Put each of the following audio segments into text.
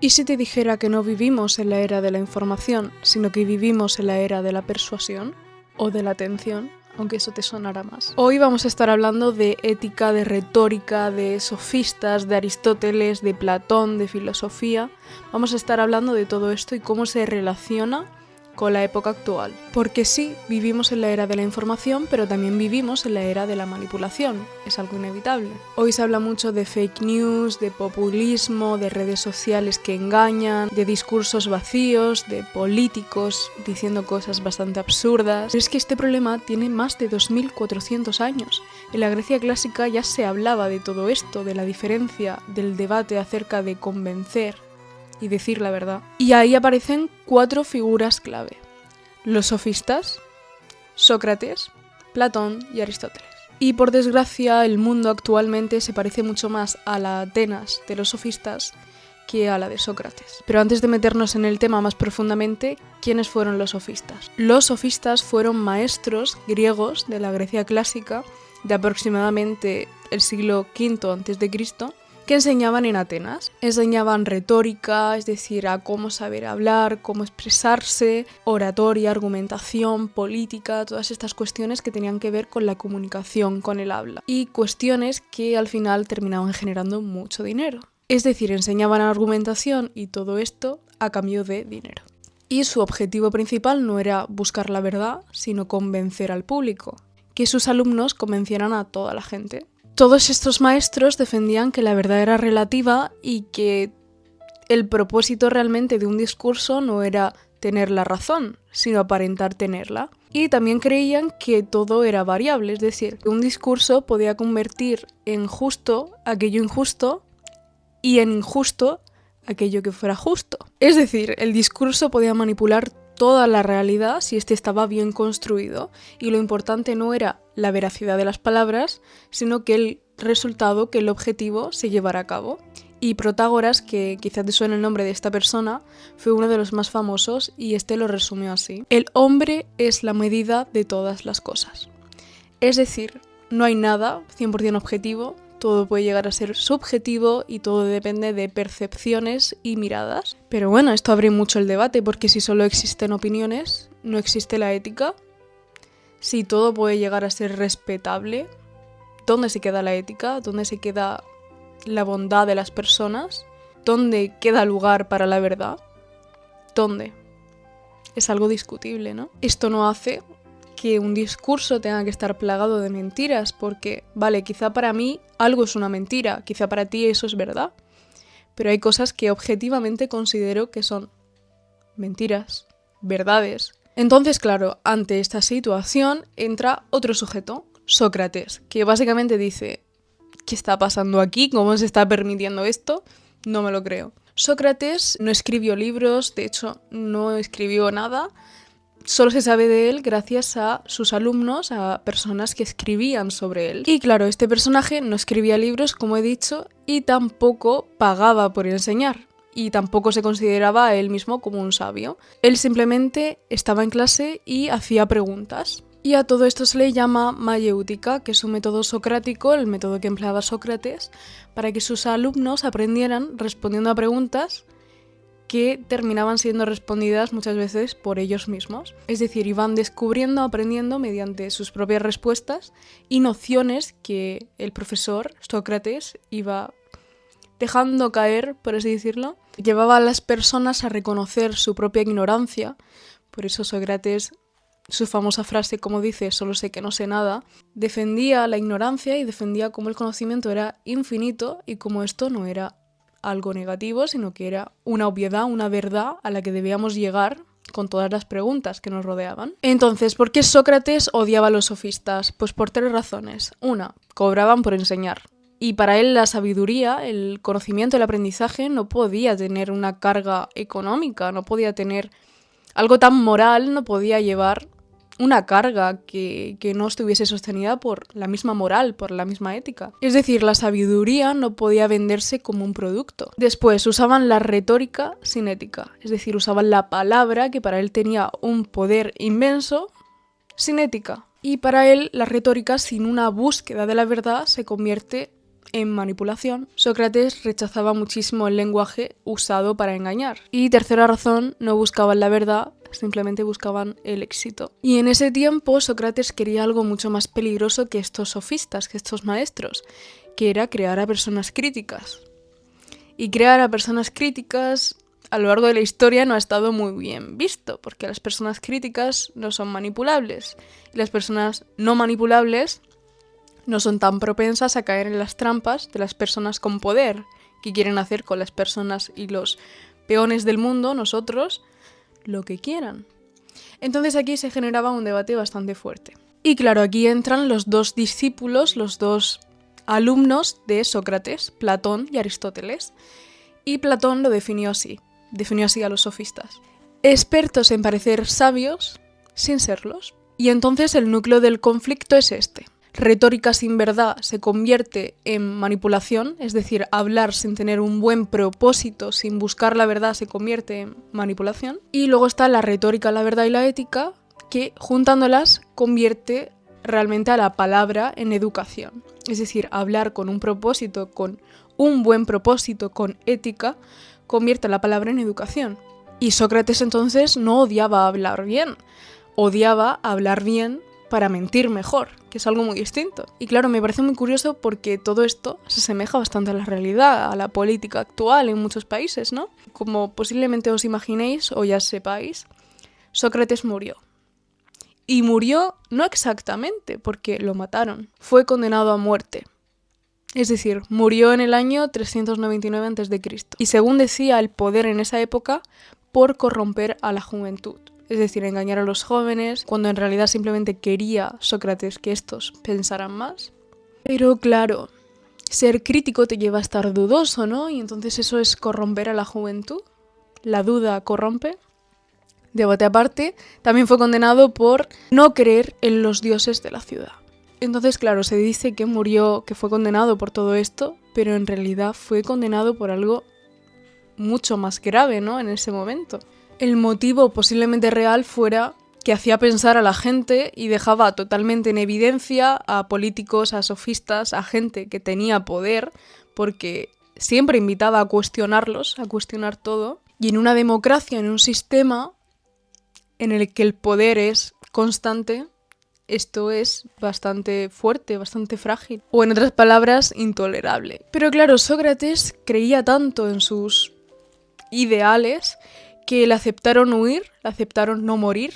¿Y si te dijera que no vivimos en la era de la información, sino que vivimos en la era de la persuasión o de la atención? Aunque eso te sonará más. Hoy vamos a estar hablando de ética, de retórica, de sofistas, de Aristóteles, de Platón, de filosofía. Vamos a estar hablando de todo esto y cómo se relaciona con la época actual. Porque sí, vivimos en la era de la información, pero también vivimos en la era de la manipulación. Es algo inevitable. Hoy se habla mucho de fake news, de populismo, de redes sociales que engañan, de discursos vacíos, de políticos diciendo cosas bastante absurdas. Pero es que este problema tiene más de 2400 años. En la Grecia clásica ya se hablaba de todo esto, de la diferencia, del debate acerca de convencer y decir la verdad. Y ahí aparecen 4 figuras clave: los sofistas, Sócrates, Platón y Aristóteles. Y por desgracia el mundo actualmente se parece mucho más a la Atenas de los sofistas que a la de Sócrates. Pero antes de meternos en el tema más profundamente, ¿quiénes fueron los sofistas? Los sofistas fueron maestros griegos de la Grecia clásica de aproximadamente el siglo V a.C., que enseñaban en Atenas. Enseñaban retórica, es decir, a cómo saber hablar, cómo expresarse, oratoria, argumentación, política, todas estas cuestiones que tenían que ver con la comunicación, con el habla. Y cuestiones que al final terminaban generando mucho dinero. Es decir, enseñaban argumentación y todo esto a cambio de dinero. Y su objetivo principal no era buscar la verdad, sino convencer al público, que sus alumnos convencieran a toda la gente. Todos estos maestros defendían que la verdad era relativa y que el propósito realmente de un discurso no era tener la razón, sino aparentar tenerla. Y también creían que todo era variable, es decir, que un discurso podía convertir en justo aquello injusto y en injusto aquello que fuera justo. Es decir, el discurso podía manipular toda la realidad si éste estaba bien construido, y lo importante no era la veracidad de las palabras, sino que el resultado, que el objetivo se llevara a cabo. Y Protágoras, que quizás te suene el nombre de esta persona, fue uno de los más famosos y este lo resumió así: el hombre es la medida de todas las cosas. Es decir, no hay nada 100% objetivo, todo puede llegar a ser subjetivo y todo depende de percepciones y miradas. Pero bueno, esto abre mucho el debate, porque si solo existen opiniones, no existe la ética. Si todo puede llegar a ser respetable, ¿dónde se queda la ética? ¿Dónde se queda la bondad de las personas? ¿Dónde queda lugar para la verdad? ¿Dónde? Es algo discutible, ¿no? Esto no hace que un discurso tenga que estar plagado de mentiras, porque, vale, quizá para mí algo es una mentira, quizá para ti eso es verdad, pero hay cosas que objetivamente considero que son mentiras, verdades. Entonces, claro, ante esta situación entra otro sujeto, Sócrates, que básicamente dice: ¿qué está pasando aquí? ¿Cómo se está permitiendo esto? No me lo creo. Sócrates no escribió libros, de hecho no escribió nada. Solo se sabe de él gracias a sus alumnos, a personas que escribían sobre él. Y claro, este personaje no escribía libros, como he dicho, y tampoco pagaba por enseñar. Y tampoco se consideraba a él mismo como un sabio. Él simplemente estaba en clase y hacía preguntas. Y a todo esto se le llama mayéutica, que es un método socrático, el método que empleaba Sócrates, para que sus alumnos aprendieran respondiendo a preguntas que terminaban siendo respondidas muchas veces por ellos mismos. Es decir, iban descubriendo, aprendiendo mediante sus propias respuestas y nociones que el profesor, Sócrates, iba dejando caer, por así decirlo. Llevaba a las personas a reconocer su propia ignorancia. Por eso Sócrates, su famosa frase, como dice, solo sé que no sé nada, defendía la ignorancia y defendía cómo el conocimiento era infinito y cómo esto no era algo negativo, sino que era una obviedad, una verdad a la que debíamos llegar con todas las preguntas que nos rodeaban. Entonces, ¿por qué Sócrates odiaba a los sofistas? Pues por 3 razones. Una, cobraban por enseñar. Y para él la sabiduría, el conocimiento, el aprendizaje no podía tener una carga económica, no podía tener algo tan moral, no podía llevar una carga que no estuviese sostenida por la misma moral, por la misma ética. Es decir, la sabiduría no podía venderse como un producto. Después, usaban la retórica sin ética. Es decir, usaban la palabra, que para él tenía un poder inmenso, sin ética. Y para él, la retórica sin una búsqueda de la verdad se convierte en manipulación, Sócrates rechazaba muchísimo el lenguaje usado para engañar. Y tercera razón, no buscaban la verdad, simplemente buscaban el éxito. Y en ese tiempo Sócrates quería algo mucho más peligroso que estos sofistas, que estos maestros, que era crear a personas críticas. Y crear a personas críticas a lo largo de la historia no ha estado muy bien visto, porque las personas críticas no son manipulables. Y las personas no manipulables no son tan propensas a caer en las trampas de las personas con poder, que quieren hacer con las personas y los peones del mundo, nosotros, lo que quieran. Entonces aquí se generaba un debate bastante fuerte. Y claro, aquí entran los dos discípulos, los dos alumnos de Sócrates, Platón y Aristóteles. Y Platón lo definió así a los sofistas: expertos en parecer sabios sin serlos. Y entonces el núcleo del conflicto es este. Retórica sin verdad se convierte en manipulación, es decir, hablar sin tener un buen propósito, sin buscar la verdad, se convierte en manipulación. Y luego está la retórica, la verdad y la ética, que juntándolas convierte realmente a la palabra en educación. Es decir, hablar con un propósito, con un buen propósito, con ética, convierte la palabra en educación. Y Sócrates entonces no odiaba hablar bien, odiaba hablar bien para mentir mejor, que es algo muy distinto. Y claro, me parece muy curioso porque todo esto se asemeja bastante a la realidad, a la política actual en muchos países, ¿no? Como posiblemente os imaginéis o ya sepáis, Sócrates murió. Y murió no exactamente porque lo mataron, fue condenado a muerte. Es decir, murió en el año 399 a.C. Y según decía el poder en esa época, por corromper a la juventud. Es decir, engañar a los jóvenes, cuando en realidad simplemente quería Sócrates que estos pensaran más. Pero claro, ser crítico te lleva a estar dudoso, ¿no? Y entonces eso es corromper a la juventud. La duda corrompe. Debate aparte, también fue condenado por no creer en los dioses de la ciudad. Entonces, claro, se dice que murió, que fue condenado por todo esto, pero en realidad fue condenado por algo mucho más grave, ¿no? En ese momento. El motivo posiblemente real fuera que hacía pensar a la gente y dejaba totalmente en evidencia a políticos, a sofistas, a gente que tenía poder, porque siempre invitaba a cuestionarlos, a cuestionar todo. Y en una democracia, en un sistema en el que el poder es constante, esto es bastante fuerte, bastante frágil. O en otras palabras, intolerable. Pero claro, Sócrates creía tanto en sus ideales que le aceptaron huir, le aceptaron no morir,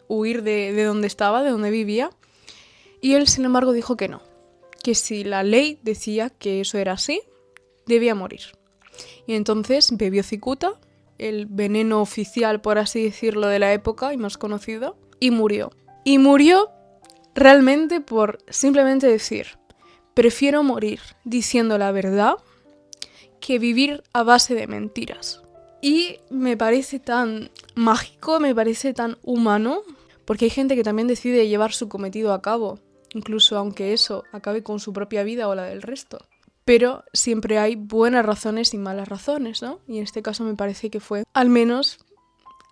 huir de donde estaba, de donde vivía. Y él, sin embargo, dijo que no, que si la ley decía que eso era así, debía morir. Y entonces bebió cicuta, el veneno oficial, por así decirlo, de la época y más conocido, y murió. Y murió realmente por simplemente decir: prefiero morir diciendo la verdad que vivir a base de mentiras. Y me parece tan mágico, me parece tan humano, porque hay gente que también decide llevar su cometido a cabo, incluso aunque eso acabe con su propia vida o la del resto. Pero siempre hay buenas razones y malas razones, ¿no? Y en este caso me parece que fue al menos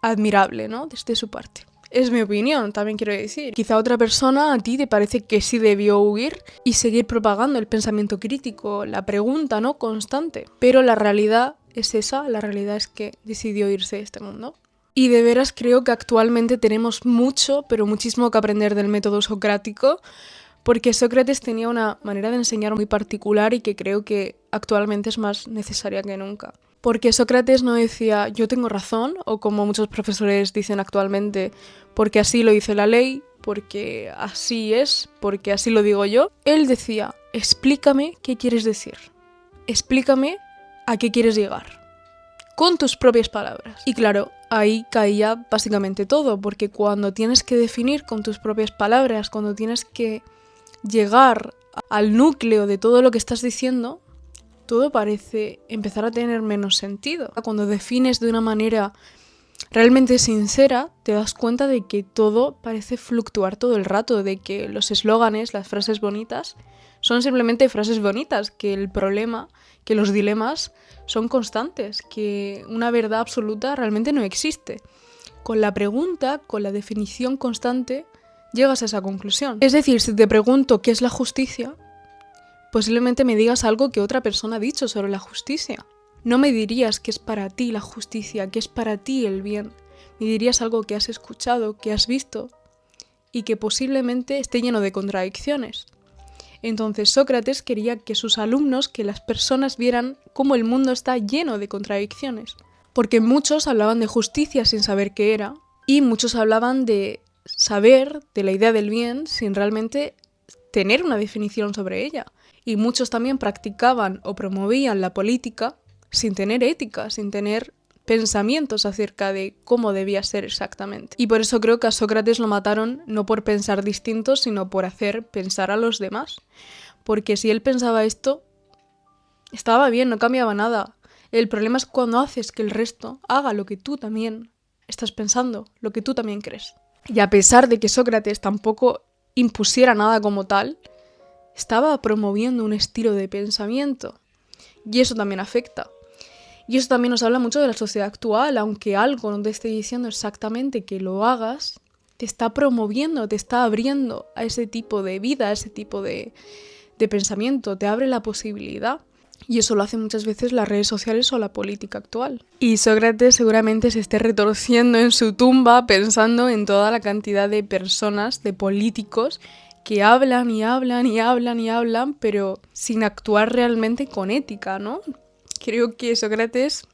admirable, ¿no? Desde su parte. Es mi opinión, también quiero decir. Quizá otra persona a ti te parece que sí debió huir y seguir propagando el pensamiento crítico, la pregunta, ¿no? Constante. Pero la realidad es esa, la realidad es que decidió irse de este mundo. Y de veras creo que actualmente tenemos mucho, pero muchísimo que aprender del método socrático, porque Sócrates tenía una manera de enseñar muy particular y que creo que actualmente es más necesaria que nunca. Porque Sócrates no decía yo tengo razón, o como muchos profesores dicen actualmente, porque así lo dice la ley, porque así es, porque así lo digo yo. Él decía, explícame qué quieres decir, explícame a qué quieres llegar, con tus propias palabras. Y claro, ahí caía básicamente todo, porque cuando tienes que definir con tus propias palabras, cuando tienes que llegar al núcleo de todo lo que estás diciendo, todo parece empezar a tener menos sentido. Cuando defines de una manera realmente sincera, te das cuenta de que todo parece fluctuar todo el rato, de que los eslóganes, las frases bonitas, son simplemente frases bonitas, que el problema, que los dilemas son constantes, que una verdad absoluta realmente no existe. Con la pregunta, con la definición constante, llegas a esa conclusión. Es decir, si te pregunto qué es la justicia, Posiblemente me digas algo que otra persona ha dicho sobre la justicia. No me dirías que es para ti la justicia, que es para ti el bien. Me dirías algo que has escuchado, que has visto y que posiblemente esté lleno de contradicciones. Entonces Sócrates quería que sus alumnos, que las personas vieran cómo el mundo está lleno de contradicciones. Porque muchos hablaban de justicia sin saber qué era y muchos hablaban de saber de la idea del bien sin realmente tener una definición sobre ella. Y muchos también practicaban o promovían la política sin tener ética, sin tener pensamientos acerca de cómo debía ser exactamente. Y por eso creo que a Sócrates lo mataron no por pensar distinto, sino por hacer pensar a los demás. Porque si él pensaba esto, estaba bien, no cambiaba nada. El problema es cuando haces que el resto haga lo que tú también estás pensando, lo que tú también crees. Y a pesar de que Sócrates tampoco impusiera nada como tal, estaba promoviendo un estilo de pensamiento. Y eso también afecta. Y eso también nos habla mucho de la sociedad actual, aunque algo no te esté diciendo exactamente que lo hagas, te está promoviendo, te está abriendo a ese tipo de vida, a ese tipo de pensamiento, te abre la posibilidad. Y eso lo hacen muchas veces las redes sociales o la política actual. Y Sócrates seguramente se esté retorciendo en su tumba pensando en toda la cantidad de personas, de políticos, que hablan y hablan y hablan y hablan, pero sin actuar realmente con ética, ¿no? Creo que Sócrates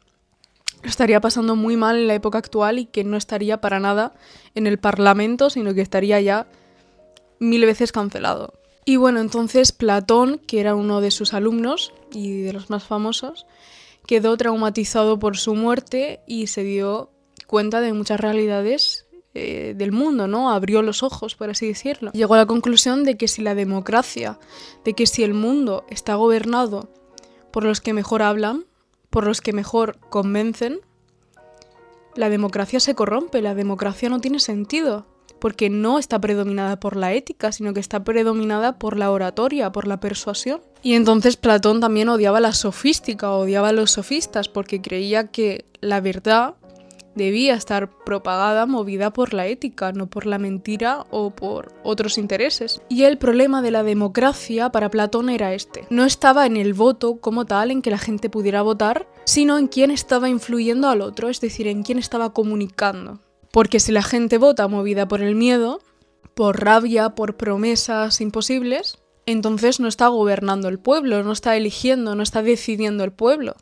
lo estaría pasando muy mal en la época actual y que no estaría para nada en el Parlamento, sino que estaría ya 1000 veces cancelado. Y bueno, entonces Platón, que era uno de sus alumnos y de los más famosos, quedó traumatizado por su muerte y se dio cuenta de muchas realidades del mundo, ¿no? Abrió los ojos, por así decirlo. Llegó a la conclusión de que si la democracia, de que si el mundo está gobernado por los que mejor hablan, por los que mejor convencen, la democracia se corrompe, la democracia no tiene sentido, porque no está predominada por la ética, sino que está predominada por la oratoria, por la persuasión. Y entonces Platón también odiaba la sofística, odiaba a los sofistas, porque creía que la verdad debía estar propagada, movida por la ética, no por la mentira o por otros intereses. Y el problema de la democracia para Platón era este. No estaba en el voto como tal, en que la gente pudiera votar, sino en quién estaba influyendo al otro, es decir, en quién estaba comunicando. Porque si la gente vota movida por el miedo, por rabia, por promesas imposibles, entonces no está gobernando el pueblo, no está eligiendo, no está decidiendo el pueblo.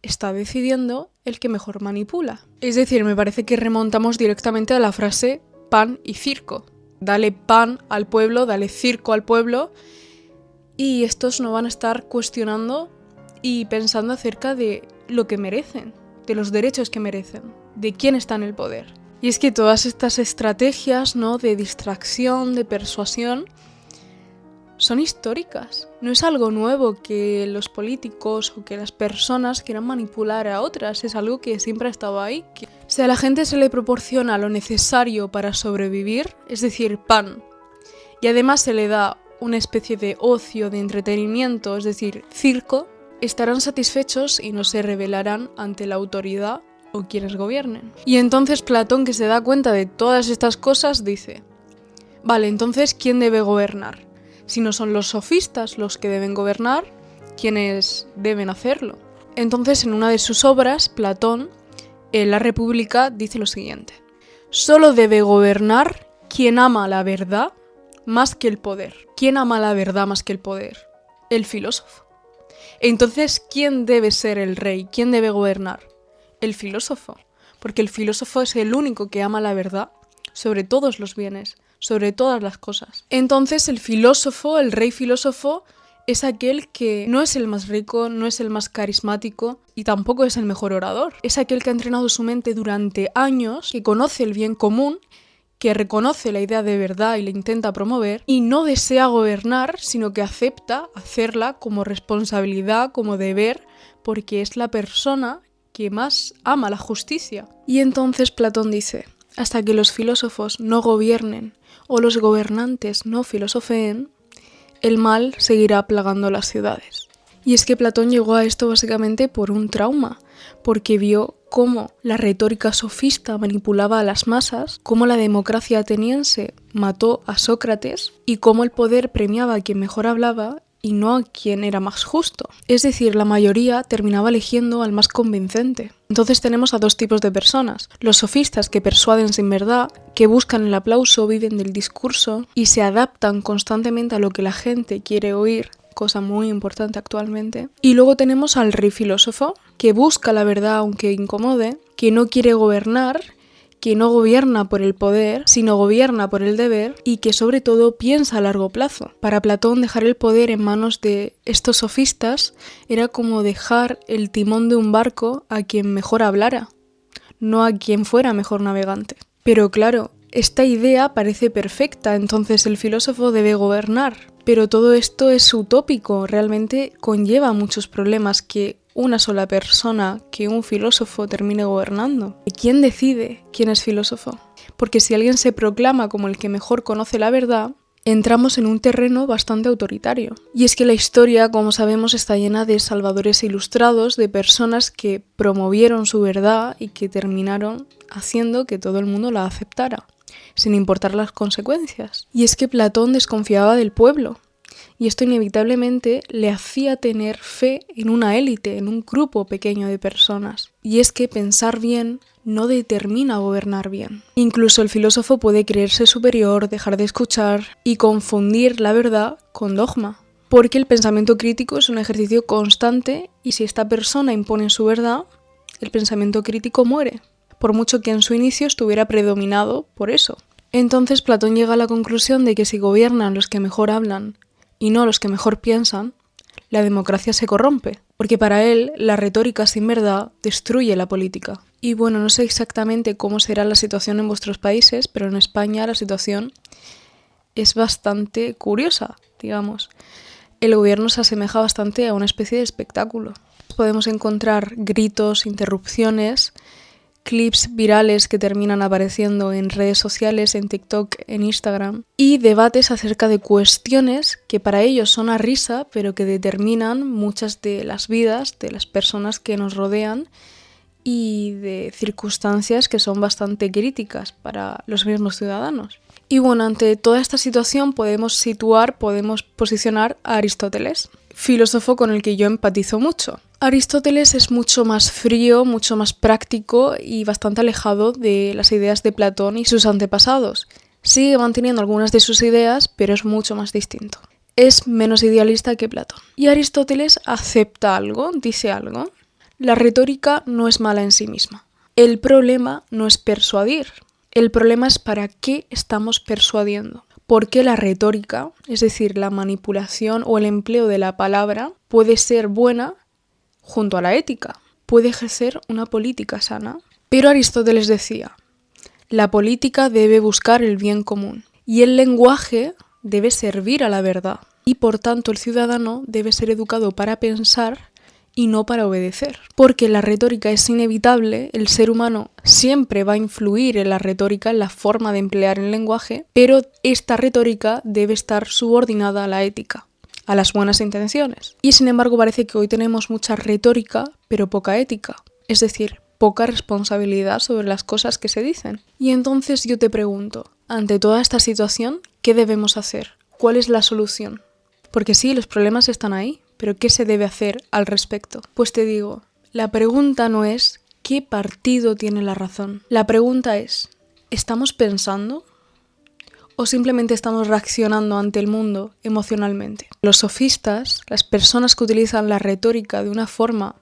Está decidiendo el que mejor manipula. Es decir, me parece que remontamos directamente a la frase pan y circo. Dale pan al pueblo, dale circo al pueblo, y estos no van a estar cuestionando y pensando acerca de lo que merecen, de los derechos que merecen, de quién está en el poder. Y es que todas estas estrategias, ¿no?, de distracción, de persuasión, son históricas. No es algo nuevo que los políticos o que las personas quieran manipular a otras, es algo que siempre ha estado ahí. Si a la gente se le proporciona lo necesario para sobrevivir, es decir, pan, y además se le da una especie de ocio, de entretenimiento, es decir, circo, estarán satisfechos y no se rebelarán ante la autoridad o quienes gobiernen. Y entonces Platón, que se da cuenta de todas estas cosas, dice: vale, entonces, ¿quién debe gobernar? Si no son los sofistas los que deben gobernar, ¿quiénes deben hacerlo? Entonces, en una de sus obras, Platón, en La República, dice lo siguiente: solo debe gobernar quien ama la verdad más que el poder. ¿Quién ama la verdad más que el poder? El filósofo. Entonces, ¿quién debe ser el rey? ¿Quién debe gobernar? El filósofo. Porque el filósofo es el único que ama la verdad sobre todos los bienes, sobre todas las cosas. Entonces el filósofo, el rey filósofo, es aquel que no es el más rico, no es el más carismático y tampoco es el mejor orador. Es aquel que ha entrenado su mente durante años, que conoce el bien común, que reconoce la idea de verdad y la intenta promover y no desea gobernar, sino que acepta hacerla como responsabilidad, como deber, porque es la persona que más ama la justicia. Y entonces Platón dice: hasta que los filósofos no gobiernen o los gobernantes no filosofeen, el mal seguirá plagando las ciudades. Y es que Platón llegó a esto básicamente por un trauma, porque vio cómo la retórica sofista manipulaba a las masas, cómo la democracia ateniense mató a Sócrates y cómo el poder premiaba a quien mejor hablaba y no a quien era más justo. Es decir, la mayoría terminaba eligiendo al más convincente. Entonces tenemos a dos tipos de personas: los sofistas, que persuaden sin verdad, que buscan el aplauso, viven del discurso y se adaptan constantemente a lo que la gente quiere oír, cosa muy importante actualmente. Y luego tenemos al rey filósofo, que busca la verdad aunque incomode, que no quiere gobernar, que no gobierna por el poder, sino gobierna por el deber, y que sobre todo piensa a largo plazo. Para Platón, dejar el poder en manos de estos sofistas era como dejar el timón de un barco a quien mejor hablara, no a quien fuera mejor navegante. Pero claro, esta idea parece perfecta, entonces el filósofo debe gobernar. Pero todo esto es utópico, realmente conlleva muchos problemas que una sola persona, que un filósofo, termine gobernando. ¿Quién decide quién es filósofo? Porque si alguien se proclama como el que mejor conoce la verdad, entramos en un terreno bastante autoritario. Y es que la historia, como sabemos, está llena de salvadores ilustrados, de personas que promovieron su verdad y que terminaron haciendo que todo el mundo la aceptara, sin importar las consecuencias. Y es que Platón desconfiaba del pueblo. Y esto inevitablemente le hacía tener fe en una élite, en un grupo pequeño de personas. Y es que pensar bien no determina gobernar bien. Incluso el filósofo puede creerse superior, dejar de escuchar y confundir la verdad con dogma. Porque el pensamiento crítico es un ejercicio constante y si esta persona impone su verdad, el pensamiento crítico muere, por mucho que en su inicio estuviera predominado por eso. Entonces Platón llega a la conclusión de que si gobiernan los que mejor hablan y no los que mejor piensan, la democracia se corrompe, porque para él la retórica sin verdad destruye la política. Y bueno, no sé exactamente cómo será la situación en vuestros países, pero en España la situación es bastante curiosa, digamos. El gobierno se asemeja bastante a una especie de espectáculo. Podemos encontrar gritos, interrupciones, clips virales que terminan apareciendo en redes sociales, en TikTok, en Instagram, y debates acerca de cuestiones que para ellos son a risa, pero que determinan muchas de las vidas de las personas que nos rodean y de circunstancias que son bastante críticas para los mismos ciudadanos. Y bueno, ante toda esta situación podemos posicionar a Aristóteles, filósofo con el que yo empatizo mucho. Aristóteles es mucho más frío, mucho más práctico y bastante alejado de las ideas de Platón y sus antepasados. Sigue manteniendo algunas de sus ideas, pero es mucho más distinto. Es menos idealista que Platón. Y Aristóteles acepta algo, dice algo. La retórica no es mala en sí misma. El problema no es persuadir. El problema es para qué estamos persuadiendo. Porque la retórica, es decir, la manipulación o el empleo de la palabra, puede ser buena junto a la ética. Puede ejercer una política sana. Pero Aristóteles decía, la política debe buscar el bien común y el lenguaje debe servir a la verdad. Y por tanto el ciudadano debe ser educado para pensar y no para obedecer. Porque la retórica es inevitable, el ser humano siempre va a influir en la retórica, en la forma de emplear el lenguaje, pero esta retórica debe estar subordinada a la ética, a las buenas intenciones. Y sin embargo parece que hoy tenemos mucha retórica, pero poca ética. Es decir, poca responsabilidad sobre las cosas que se dicen. Y entonces yo te pregunto, ante toda esta situación, ¿qué debemos hacer? ¿Cuál es la solución? Porque sí, los problemas están ahí, pero ¿qué se debe hacer al respecto? Pues te digo, la pregunta no es ¿qué partido tiene la razón? La pregunta es, ¿estamos pensando? ¿O simplemente estamos reaccionando ante el mundo emocionalmente? Los sofistas, las personas que utilizan la retórica de una forma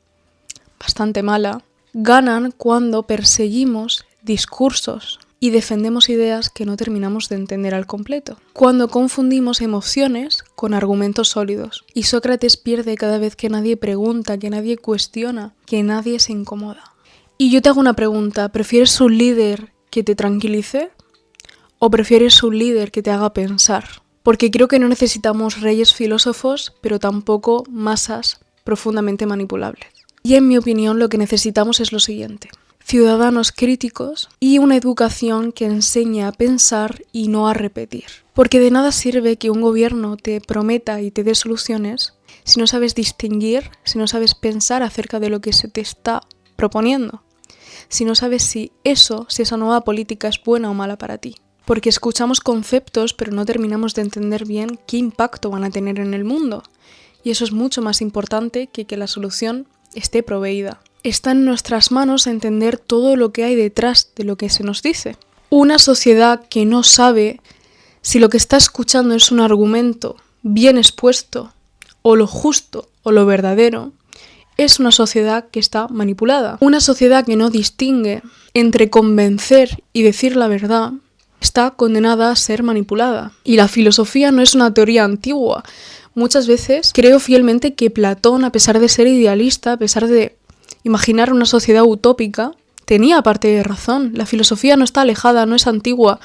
bastante mala, ganan cuando perseguimos discursos y defendemos ideas que no terminamos de entender al completo. Cuando confundimos emociones con argumentos sólidos. Y Sócrates pierde cada vez que nadie pregunta, que nadie cuestiona, que nadie se incomoda. Y yo te hago una pregunta, ¿prefieres un líder que te tranquilice o prefieres un líder que te haga pensar? Porque creo que no necesitamos reyes filósofos, pero tampoco masas profundamente manipulables. Y en mi opinión lo que necesitamos es lo siguiente: ciudadanos críticos y una educación que enseñe a pensar y no a repetir. Porque de nada sirve que un gobierno te prometa y te dé soluciones si no sabes distinguir, si no sabes pensar acerca de lo que se te está proponiendo, si no sabes si esa nueva política es buena o mala para ti. porque escuchamos conceptos pero no terminamos de entender bien qué impacto van a tener en el mundo. Y eso es mucho más importante que la solución esté proveída. Está en nuestras manos entender todo lo que hay detrás de lo que se nos dice. Una sociedad que no sabe si lo que está escuchando es un argumento bien expuesto, o lo justo, o lo verdadero, es una sociedad que está manipulada. Una sociedad que no distingue entre convencer y decir la verdad está condenada a ser manipulada. Y la filosofía no es una teoría antigua. Muchas veces creo fielmente que Platón, a pesar de ser idealista, a pesar de imaginar una sociedad utópica, tenía parte de razón. La filosofía no está alejada, no es antigua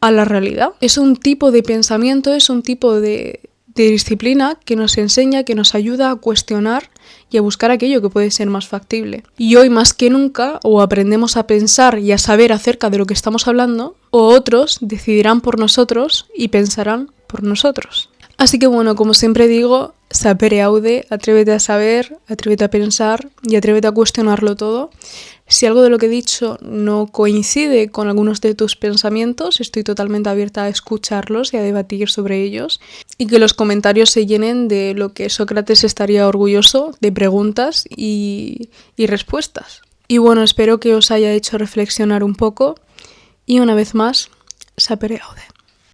a la realidad. Es un tipo de pensamiento, es un tipo de disciplina que nos enseña, que nos ayuda a cuestionar y a buscar aquello que puede ser más factible. Y hoy más que nunca, o aprendemos a pensar y a saber acerca de lo que estamos hablando, o otros decidirán por nosotros y pensarán por nosotros. Así que bueno, como siempre digo, sapere aude, atrévete a saber, atrévete a pensar y atrévete a cuestionarlo todo. Si algo de lo que he dicho no coincide con algunos de tus pensamientos, estoy totalmente abierta a escucharlos y a debatir sobre ellos, y que los comentarios se llenen de lo que Sócrates estaría orgulloso, de preguntas y respuestas. Y bueno, espero que os haya hecho reflexionar un poco y una vez más, sapere aude.